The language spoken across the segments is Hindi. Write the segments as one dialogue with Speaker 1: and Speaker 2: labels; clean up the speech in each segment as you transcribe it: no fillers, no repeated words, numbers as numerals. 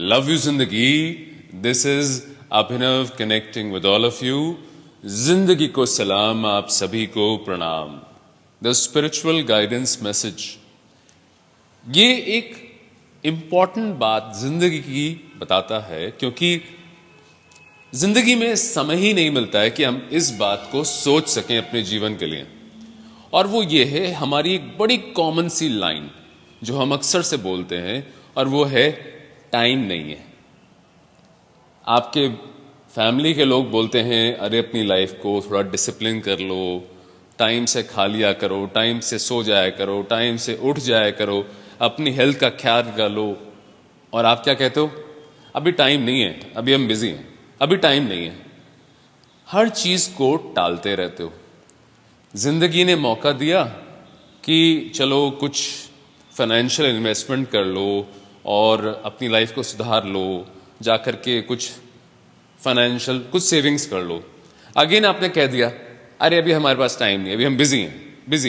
Speaker 1: लव यू जिंदगी। This is Abhinav connecting with all of you. जिंदगी को सलाम, आप सभी को प्रणाम। द स्पिरिचुअल गाइडेंस मैसेज, ये एक इंपॉर्टेंट बात जिंदगी की बताता है, क्योंकि जिंदगी में समय ही नहीं मिलता है कि हम इस बात को सोच सकें अपने जीवन के लिए। और वो ये है हमारी एक बड़ी कॉमन सी लाइन जो हम अक्सर से बोलते हैं, और वो है टाइम नहीं है। आपके फैमिली के लोग बोलते हैं अरे अपनी लाइफ को थोड़ा डिसिप्लिन कर लो, टाइम से खा लिया करो, टाइम से सो जाया करो, टाइम से उठ जाया करो, अपनी हेल्थ का ख्याल कर लो। और आप क्या कहते हो? अभी टाइम नहीं है, अभी हम बिजी हैं, अभी टाइम नहीं है। हर चीज को टालते रहते हो। जिंदगी ने मौका दिया कि चलो कुछ फाइनेंशियल इन्वेस्टमेंट कर लो और अपनी लाइफ को सुधार लो, जाकर के कुछ फाइनेंशियल कुछ सेविंग्स कर लो। अगेन आपने कह दिया अरे अभी हमारे पास टाइम नहीं है, अभी हम बिजी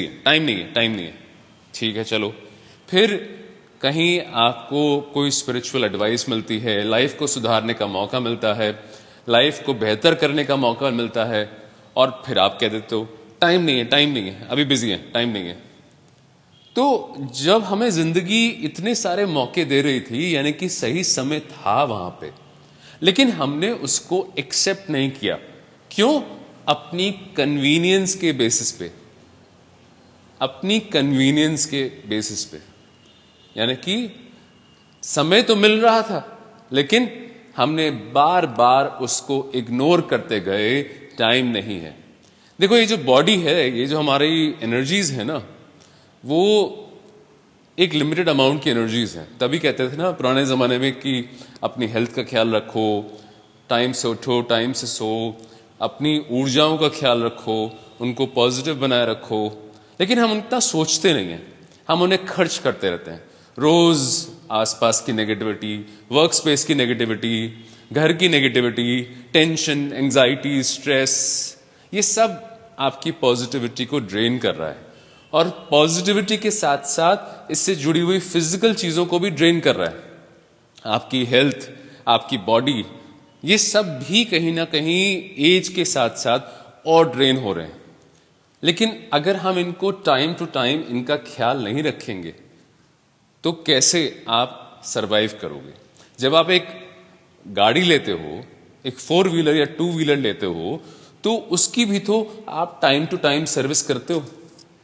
Speaker 1: हैं, टाइम नहीं है, टाइम नहीं है। ठीक है, चलो फिर कहीं आपको कोई स्पिरिचुअल एडवाइस मिलती है, लाइफ को सुधारने का मौका मिलता है, लाइफ को बेहतर करने का मौका मिलता है, और फिर आप कह देते हो टाइम नहीं है, टाइम नहीं है, अभी बिजी है, टाइम नहीं है। तो जब हमें जिंदगी इतने सारे मौके दे रही थी, यानी कि सही समय था वहां पे, लेकिन हमने उसको एक्सेप्ट नहीं किया। क्यों? अपनी कन्वीनियंस के बेसिस पे, अपनी कन्वीनियंस के बेसिस पे। यानी कि समय तो मिल रहा था, लेकिन हमने बार बार उसको इग्नोर करते गए, टाइम नहीं है। देखो ये जो बॉडी है, ये जो हमारी एनर्जीज है ना, वो एक लिमिटेड अमाउंट की एनर्जीज हैं। तभी कहते थे ना पुराने ज़माने में कि अपनी हेल्थ का ख्याल रखो, टाइम से उठो, टाइम से सो, अपनी ऊर्जाओं का ख्याल रखो, उनको पॉजिटिव बनाए रखो। लेकिन हम उतना सोचते नहीं हैं, हम उन्हें खर्च करते रहते हैं। रोज आसपास की नेगेटिविटी, वर्क स्पेस की नेगेटिविटी, घर की नेगेटिविटी, टेंशन, एंजाइटी, स्ट्रेस, ये सब आपकी पॉजिटिविटी को ड्रेन कर रहा है। और पॉजिटिविटी के साथ साथ इससे जुड़ी हुई फिजिकल चीजों को भी ड्रेन कर रहा है। आपकी हेल्थ, आपकी बॉडी, ये सब भी कहीं ना कहीं एज के साथ साथ और ड्रेन हो रहे हैं। लेकिन अगर हम इनको टाइम टू टाइम इनका ख्याल नहीं रखेंगे तो कैसे आप सरवाइव करोगे? जब आप एक गाड़ी लेते हो, एक 4 व्हीलर या 2 व्हीलर लेते हो, तो उसकी भी तो आप टाइम टू टाइम सर्विस करते हो।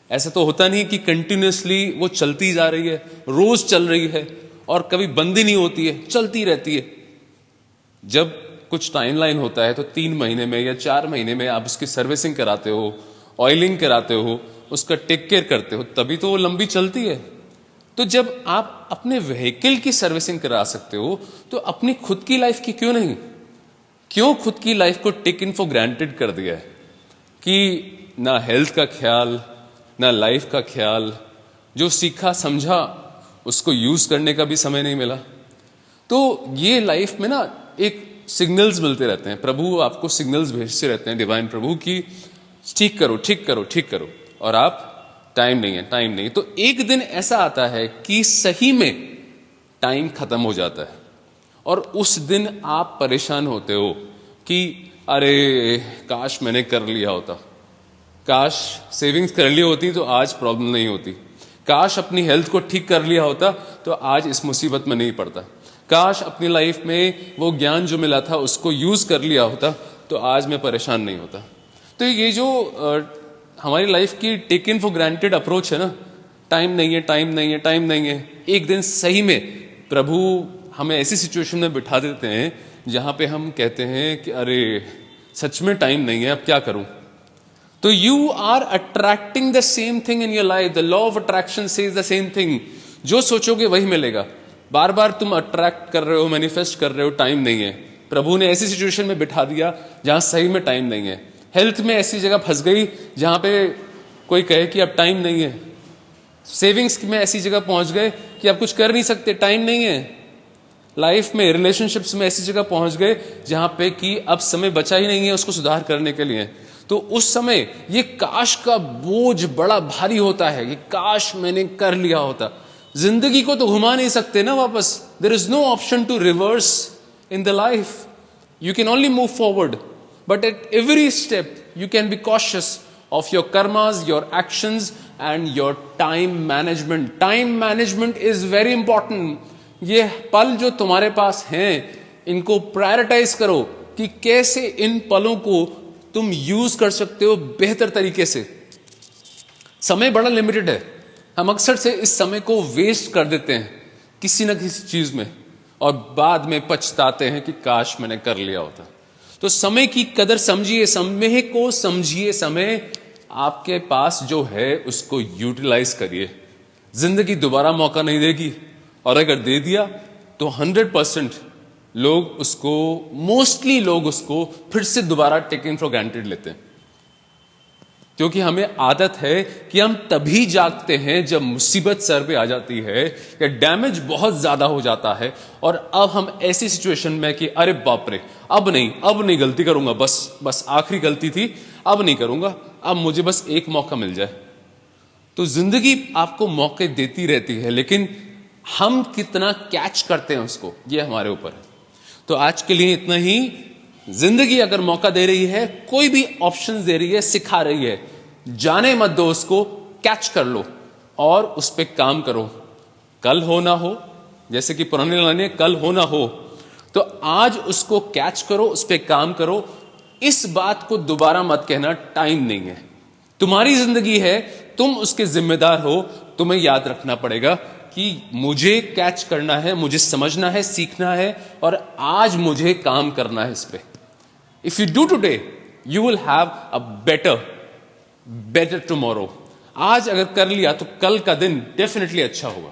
Speaker 1: ऐसा तो होता नहीं कि कंटिन्यूसली वो चलती जा रही है, रोज चल रही है और कभी बंद ही नहीं होती है, चलती रहती है। जब कुछ टाइमलाइन होता है तो 3 महीने में या 4 महीने में आप उसकी सर्विसिंग कराते हो, ऑयलिंग कराते हो, उसका टेक केयर करते हो, तभी तो वो लंबी चलती है। तो जब आप अपने व्हीकल की सर्विसिंग करा सकते हो, तो अपनी खुद की लाइफ की क्यों नहीं? क्यों खुद की लाइफ को टेकन फॉर ग्रांटेड कर दिया है कि ना हेल्थ का ख्याल, ना लाइफ का ख्याल, जो सीखा समझा उसको यूज करने का भी समय नहीं मिला। तो ये लाइफ में ना एक सिग्नल्स मिलते रहते हैं, प्रभु आपको सिग्नल्स भेजते रहते हैं, डिवाइन प्रभु की ठीक करो, ठीक करो, ठीक करो, और आप टाइम नहीं है, टाइम नहीं। तो एक दिन ऐसा आता है कि सही में टाइम खत्म हो जाता है, और उस दिन आप परेशान होते हो कि अरे काश मैंने कर लिया होता, काश सेविंग्स कर ली होती तो आज प्रॉब्लम नहीं होती, काश अपनी हेल्थ को ठीक कर लिया होता तो आज इस मुसीबत में नहीं पड़ता, काश अपनी लाइफ में वो ज्ञान जो मिला था उसको यूज कर लिया होता तो आज मैं परेशान नहीं होता। तो ये जो हमारी लाइफ की टेकन फॉर ग्रांटेड अप्रोच है ना, टाइम नहीं है, टाइम नहीं है, टाइम नहीं है, एक दिन सही में प्रभु हमें ऐसी सिचुएशन में बिठा देते हैं जहां पे हम कहते हैं कि अरे सच में टाइम नहीं है, अब क्या करूं? तो you are attracting the same thing in your life. The law of attraction says the same thing. जो सोचोगे वही मिलेगा। बार बार तुम अट्रैक्ट कर रहे हो, मैनिफेस्ट कर रहे हो, टाइम नहीं है। प्रभु ने ऐसी सिचुएशन में बिठा दिया जहां सही में टाइम नहीं है। हेल्थ में ऐसी जगह फंस गई जहां पे कोई कहे कि अब टाइम नहीं है। सेविंग्स में ऐसी जगह पहुंच गए कि अब कुछ कर नहीं सकते, टाइम नहीं है। लाइफ में, रिलेशनशिप्स में ऐसी जगह पहुंच गए जहां पे कि अब समय बचा ही नहीं है उसको सुधार करने के लिए। तो उस समय ये काश का बोझ बड़ा भारी होता है कि काश मैंने कर लिया होता, जिंदगी को तो घुमा नहीं सकते ना वापस. There is no option to reverse in the life. You can only move forward, but at every step you can be cautious of your karmas, your actions and your time management. Time management is very important. ये पल जो तुम्हारे पास हैं इनको प्रायोरिटाइज करो कि कैसे इन पलों को तुम यूज कर सकते हो बेहतर तरीके से. समय बड़ा लिमिटेड है. हम अक्सर से इस समय को वेस्ट कर देते हैं किसी न किसी चीज में और बाद में पछताते हैं कि काश मैंने कर लिया होता. तो समय की कदर समझिए, समय को समझिए. समय आपके पास जो है उसको यूटिलाइज करिए. जिंदगी दोबारा मौका नहीं देगी और अगर दे दिया तो 100% लोग उसको, मोस्टली लोग उसको फिर से दोबारा टेकन फॉर ग्रांटेड लेते हैं. क्योंकि हमें आदत है कि हम तभी जागते हैं जब मुसीबत सर पे आ जाती है या डैमेज बहुत ज्यादा हो जाता है और अब हम ऐसी सिचुएशन में कि अरे बाप रे, अब नहीं गलती करूंगा, बस आखिरी गलती थी, अब नहीं करूंगा, अब मुझे बस एक मौका मिल जाए. तो जिंदगी आपको मौके देती रहती है, लेकिन हम कितना कैच करते हैं उसको, ये हमारे ऊपर है. तो आज के लिए इतना ही. जिंदगी अगर मौका दे रही है, कोई भी ऑप्शन दे रही है, सिखा रही है, जाने मत दो उसको, कैच कर लो और उस पर काम करो. कल हो ना हो, जैसे कि पुराने लाने कल हो ना हो, तो आज उसको कैच करो, उस पर काम करो. इस बात को दोबारा मत कहना टाइम नहीं है. तुम्हारी जिंदगी है, तुम उसके जिम्मेदार हो. तुम्हें याद रखना पड़ेगा कि मुझे कैच करना है, मुझे समझना है, सीखना है और आज मुझे काम करना है इस पे. If you do today, you will have a better tomorrow. आज अगर कर लिया तो कल का दिन डेफिनेटली अच्छा होगा.